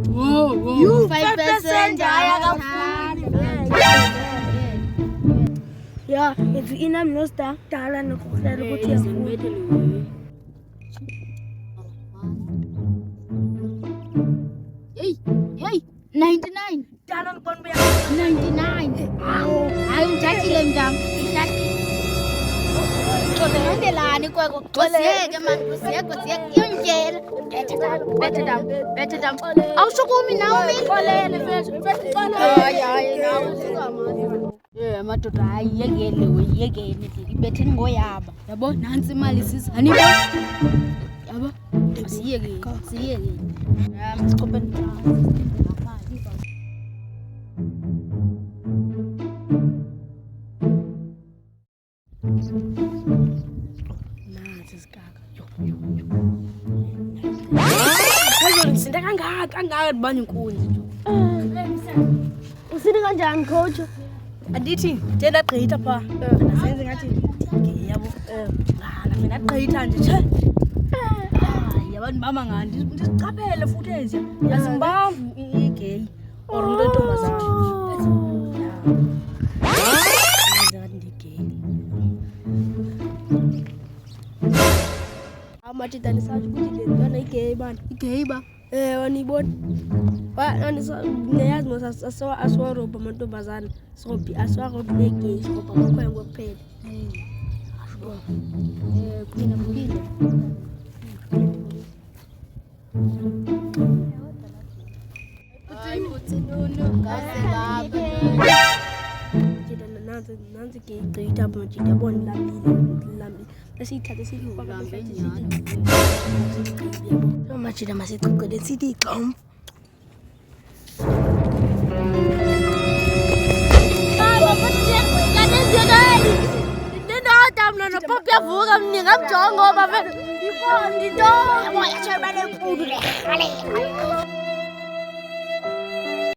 Whoa. You 5% Yeah, if you in I'm no star, Tala no cook Hey, 99. Tala kon be 99. I'm touching them down. Nandelani kwako kusiyeke manje kusiyeke yonjela better down awushukumi nawe amadoda hayi yekele ibetheni ngoyaba yabo nansi imali sizani yabo siyeke masiqopheni Sinta kangaka bani inkunzi Usini kanjani coach? Andithi ndiyenda gqitha pha nasenze ngathi yabo mina gqitha nje tshe yabantu bama ngani ndisiqaphele futhi eziya yasimbamvu igay or umuntu ontombazana ngathi ndigay amatita ndisatsho ukuthi le ntwana igay bani igay ba wanibona ndiyazi mos asiwarobha amantombazana asiwarobhi negay sirobha amakhwenkwe kuphela kuphila nansi gqitha manje yabona lambile esiyithathe siyifaka amajida masicicele sithi gxom Mna noPop yavuka mningamjonga ngoba vele ikhona into yabo yatsho bale nkulu le.